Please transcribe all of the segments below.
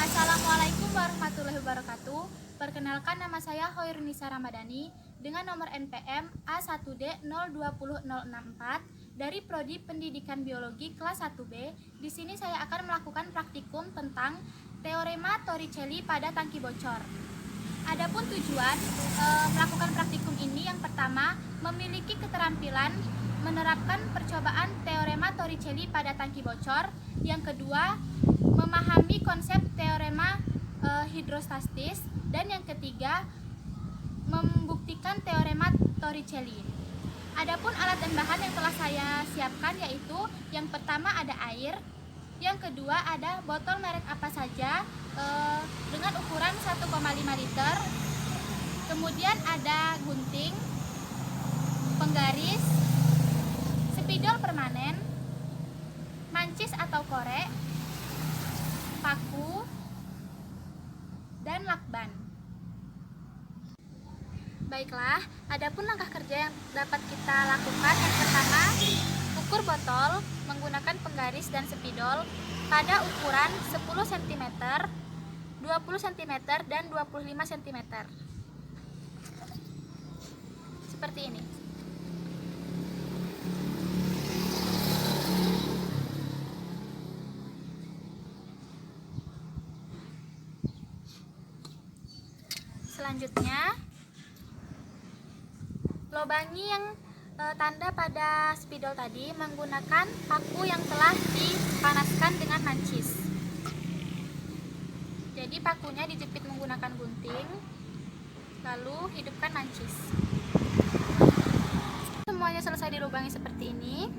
Assalamualaikum warahmatullahi wabarakatuh. Perkenalkan, nama saya Hoirunisa Ramadhani dengan nomor NPM A1D020064 dari Prodi Pendidikan Biologi kelas 1B. Di sini saya akan melakukan praktikum tentang teorema Torricelli pada tangki bocor. Adapun tujuan melakukan praktikum ini, yang pertama, memiliki keterampilan menerapkan percobaan teorema Torricelli pada tangki bocor. Yang kedua, memahami konsep teorema hidrostatis. Dan yang ketiga, membuktikan teorema Torricelli. Adapun alat dan bahan yang telah saya siapkan yaitu yang pertama ada air, yang kedua ada botol merek apa saja dengan ukuran 1,5 liter, kemudian ada gunting, penggaris, spidol permanen, mancis atau korek, paku, dan lakban. Baiklah, adapun langkah kerja yang dapat kita lakukan, yang pertama, ukur botol menggunakan penggaris dan spidol pada ukuran 10 cm, 20 cm, dan 25 cm. Seperti ini. Selanjutnya, lobangi yang tanda pada spidol tadi menggunakan paku yang telah dipanaskan dengan mancis. Jadi pakunya dijepit menggunakan gunting, lalu hidupkan mancis. Semuanya selesai dilubangi seperti ini,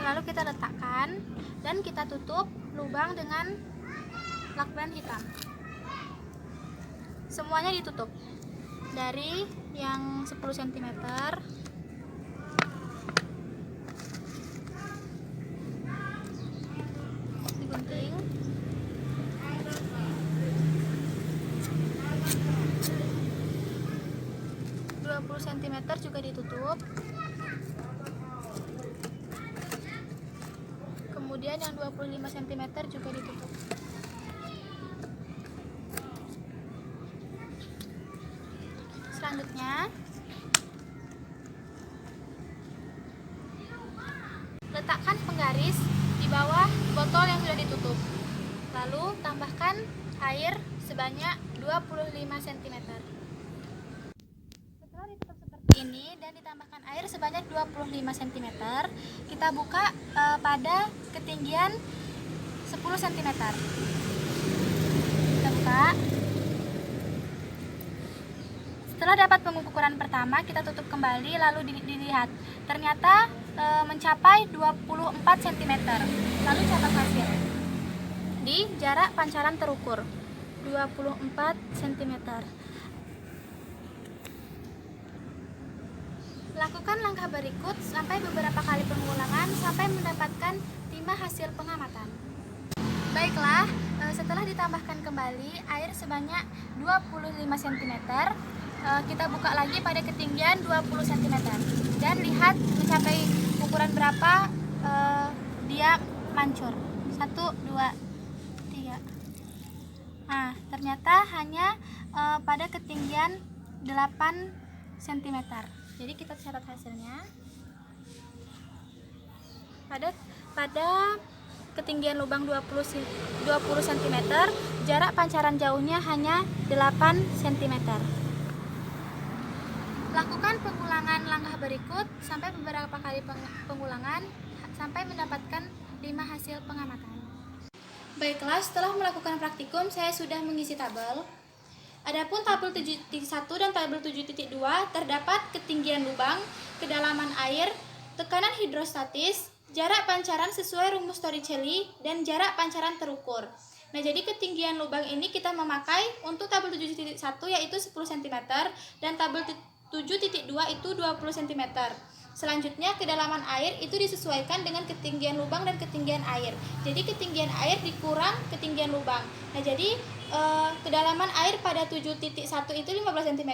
lalu kita letakkan dan kita tutup lubang dengan lakban hitam. Semuanya ditutup dari yang 10 cm, digunting, cm juga ditutup, kemudian yang 25 cm juga ditutup. Selanjutnya, letakkan penggaris di bawah botol yang sudah ditutup. Lalu tambahkan air sebanyak 25 cm. Setelah ditutup seperti ini dan ditambahkan air sebanyak 25 cm, kita buka pada ketinggian 10 cm. Kita buka. Setelah dapat pengukuran pertama, kita tutup kembali lalu dilihat. Ternyata mencapai 24 cm. Lalu catat hasil. Di jarak pancaran terukur 24 cm. Lakukan langkah berikut sampai beberapa kali pengulangan sampai mendapatkan timah hasil pengamatan. Baiklah, setelah ditambahkan kembali air sebanyak 25 cm, kita buka lagi pada ketinggian 20 cm dan lihat mencapai ukuran berapa dia mancur. 1, 2, 3. Nah, ternyata hanya pada ketinggian 8 cm. Jadi kita catat hasilnya. Pada ketinggian lubang 20 cm, jarak pancaran jauhnya hanya 8 cm. Lakukan pengulangan langkah berikut sampai beberapa kali pengulangan sampai mendapatkan 5 hasil pengamatan. Baiklah, setelah melakukan praktikum saya sudah mengisi tabel. Adapun tabel 7.1 dan tabel 7.2 terdapat ketinggian lubang, kedalaman air, tekanan hidrostatis, jarak pancaran sesuai rumus Torricelli, dan jarak pancaran terukur. Nah, jadi ketinggian lubang ini kita memakai untuk tabel 7.1 yaitu 10 cm dan tabel 7.2 itu 20 cm. Selanjutnya, kedalaman air itu disesuaikan dengan ketinggian lubang dan ketinggian air. Jadi ketinggian air dikurang ketinggian lubang. Nah, jadi kedalaman air pada 7.1 itu 15 cm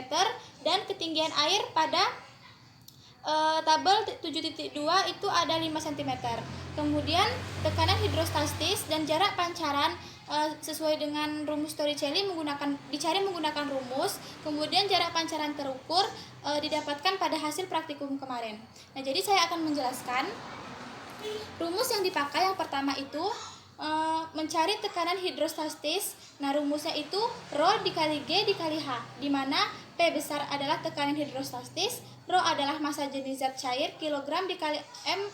dan ketinggian air pada tabel 7.2 itu ada 5 cm. Kemudian tekanan hidrostatis dan jarak pancaran sesuai dengan rumus Torricelli dicari menggunakan rumus, kemudian jarak pancaran terukur didapatkan pada hasil praktikum kemarin. Nah, jadi saya akan menjelaskan rumus yang dipakai. Yang pertama itu mencari tekanan hidrostatis. Nah, rumusnya itu Rho dikali G dikali H, di mana P besar adalah tekanan hidrostatis, Rho adalah massa jenis zat cair, kilogram dikali M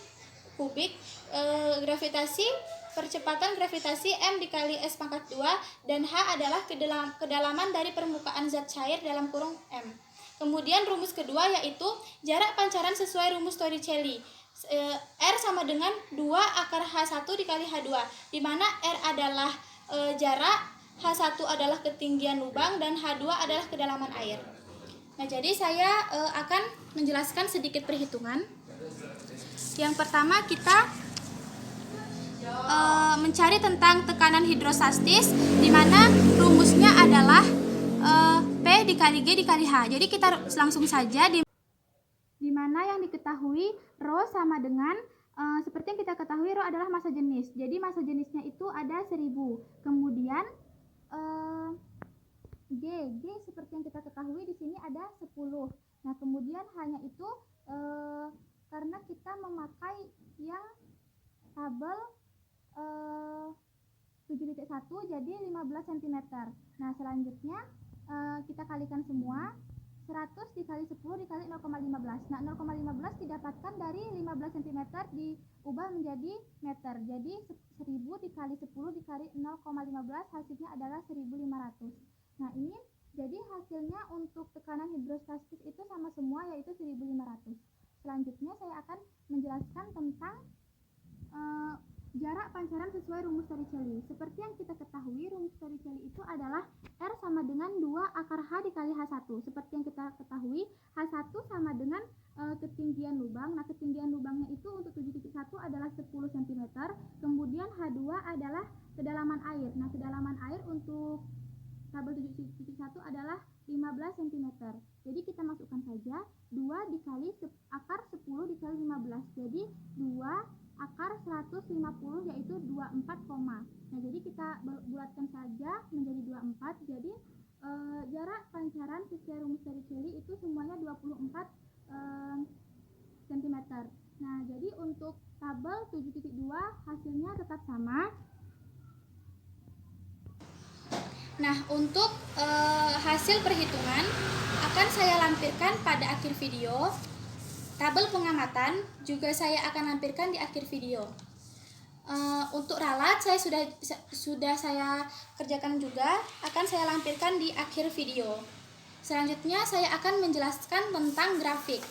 kubik, percepatan gravitasi M dikali S pangkat 2, dan H adalah kedalaman dari permukaan zat cair dalam kurung M. Kemudian rumus kedua yaitu jarak pancaran sesuai rumus Torricelli. R sama dengan 2 akar H1 dikali H2, di mana R adalah jarak, H1 adalah ketinggian lubang, dan H2 adalah kedalaman air. Nah, jadi saya akan menjelaskan sedikit perhitungan. Yang pertama kita mencari tentang tekanan hidrostatis, di mana rumusnya adalah P dikali G dikali H. Jadi kita langsung saja di mana yang diketahui Rho sama dengan seperti yang kita ketahui Rho adalah massa jenis. Jadi massa jenisnya itu ada 1000. Kemudian G seperti yang kita ketahui di sini ada 10. Nah, kemudian hanya itu karena kita memakai yang tabel 7.1 jadi 15 cm. Nah, selanjutnya kita kalikan semua. 100 dikali 10 dikali 0,15. Nah, 0,15 didapatkan dari 15 cm diubah menjadi meter. Jadi 1000 dikali 10 dikali 0,15 hasilnya adalah 1500. Nah, ini jadi hasilnya untuk tekanan hidrostatis itu sama semua, yaitu 1500. Selanjutnya saya akan menjelaskan tentang jarak pancaran sesuai rumus Torricelli. Seperti yang kita ketahui, rumus Torricelli itu adalah R sama dengan 2 akar H dikali H1. Seperti yang kita ketahui, H1 sama dengan ketinggian lubang. Nah, ketinggian lubangnya itu untuk 7.1 adalah 10 cm. Kemudian H2 adalah kedalaman air. Nah, kedalaman air untuk tabel 7.1 adalah 15 cm. Jadi kita masukkan saja 2 dikali akar 10 dikali 15. Jadi 2 akar 150 yaitu 24, nah jadi kita bulatkan saja menjadi 24. Jadi jarak pancaran sesuai rumus Torricelli itu semuanya 24 cm. Nah, jadi untuk tabel 7.2 hasilnya tetap sama. Nah, untuk hasil perhitungan akan saya lampirkan pada akhir video. Tabel pengamatan juga saya akan lampirkan di akhir video. Untuk ralat saya sudah saya kerjakan juga, akan saya lampirkan di akhir video. Selanjutnya saya akan menjelaskan tentang grafik.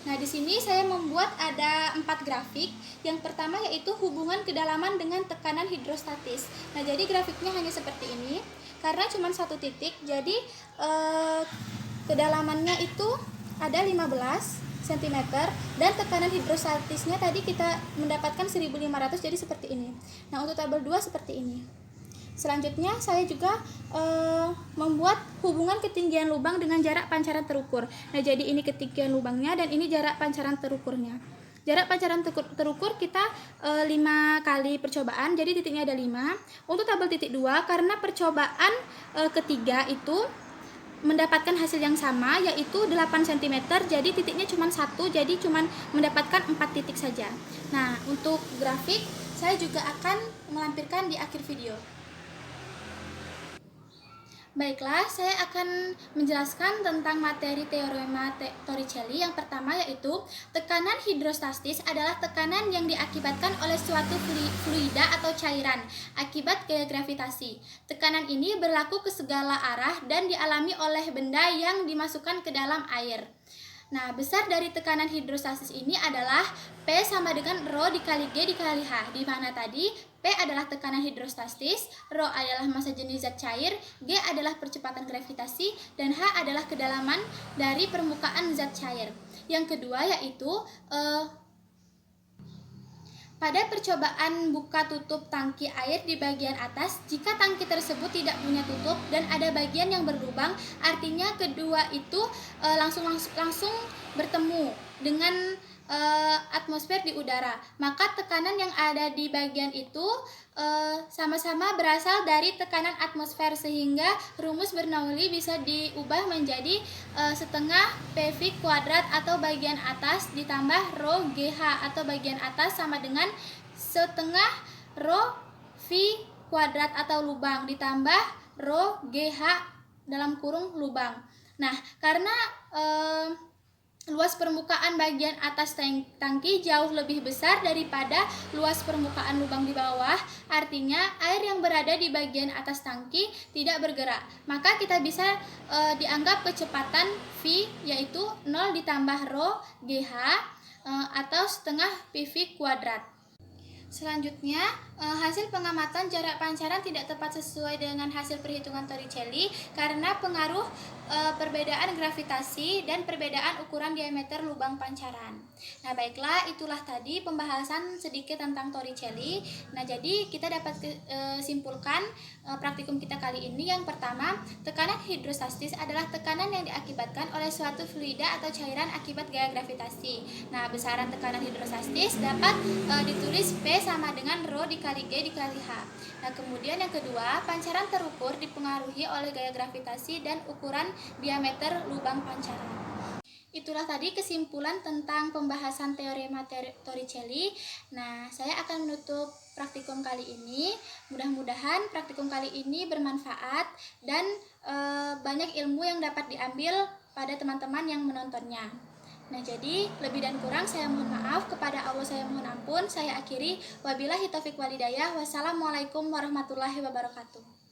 Nah, di sini saya membuat ada 4 grafik. Yang pertama yaitu hubungan kedalaman dengan tekanan hidrostatis. Nah, jadi grafiknya hanya seperti ini. Karena cuma satu titik, jadi kedalamannya itu ada 15 cm dan tekanan hidrostatisnya tadi kita mendapatkan 1500, jadi seperti ini. Nah, untuk tabel 2 seperti ini. Selanjutnya saya juga membuat hubungan ketinggian lubang dengan jarak pancaran terukur. Nah, jadi ini ketinggian lubangnya dan ini jarak pancaran terukurnya. Jarak pancaran terukur kita 5 kali percobaan, jadi titiknya ada 5. Untuk tabel titik 2 karena percobaan ketiga itu mendapatkan hasil yang sama yaitu 8 cm, jadi titiknya cuma 1, jadi cuma mendapatkan 4 titik saja. Nah, untuk grafik saya juga akan melampirkan di akhir video. Baiklah, saya akan menjelaskan tentang materi teorema Torricelli. Yang pertama yaitu tekanan hidrostatis adalah tekanan yang diakibatkan oleh suatu fluida atau cairan akibat gaya gravitasi. Tekanan ini berlaku ke segala arah dan dialami oleh benda yang dimasukkan ke dalam air. Nah, besar dari tekanan hidrostatis ini adalah P sama dengan Rho dikali G dikali H, di mana tadi P adalah tekanan hidrostatis, Rho adalah massa jenis zat cair, G adalah percepatan gravitasi, dan H adalah kedalaman dari permukaan zat cair. Yang kedua yaitu pada percobaan buka tutup tangki air di bagian atas, jika tangki tersebut tidak punya tutup dan ada bagian yang berlubang, artinya kedua itu langsung bertemu dengan atmosfer di udara. Maka tekanan yang ada di bagian itu sama-sama berasal dari tekanan atmosfer, sehingga rumus Bernoulli bisa diubah menjadi setengah PV kuadrat atau bagian atas ditambah rho GH atau bagian atas sama dengan setengah rho V kuadrat atau lubang ditambah rho GH dalam kurung lubang. Nah, karena luas permukaan bagian atas tangki jauh lebih besar daripada luas permukaan lubang di bawah, artinya air yang berada di bagian atas tangki tidak bergerak. Maka kita bisa dianggap kecepatan V yaitu 0 ditambah rho GH atau setengah PV kuadrat. Selanjutnya, hasil pengamatan jarak pancaran tidak tepat sesuai dengan hasil perhitungan Torricelli karena pengaruh perbedaan gravitasi dan perbedaan ukuran diameter lubang pancaran. Nah, baiklah, itulah tadi pembahasan sedikit tentang Torricelli. Nah, jadi kita dapat simpulkan praktikum kita kali ini. Yang pertama, tekanan hidrostastis adalah tekanan yang diakibatkan oleh suatu fluida atau cairan akibat gaya gravitasi. Nah, besaran tekanan hidrostastis dapat ditulis P sama dengan rho dikali G dikali H. Nah, kemudian yang kedua, pancaran terukur dipengaruhi oleh gaya gravitasi dan ukuran diameter lubang pancaran. Itulah tadi kesimpulan tentang pembahasan teorema Torricelli. Nah, saya akan menutup praktikum kali ini. Mudah-mudahan praktikum kali ini bermanfaat dan banyak ilmu yang dapat diambil pada teman-teman yang menontonnya. Nah, jadi lebih dan kurang saya mohon maaf, kepada Allah saya mohon ampun. Saya akhiri, wabillahi taufiq walhidayah. Wassalamualaikum warahmatullahi wabarakatuh.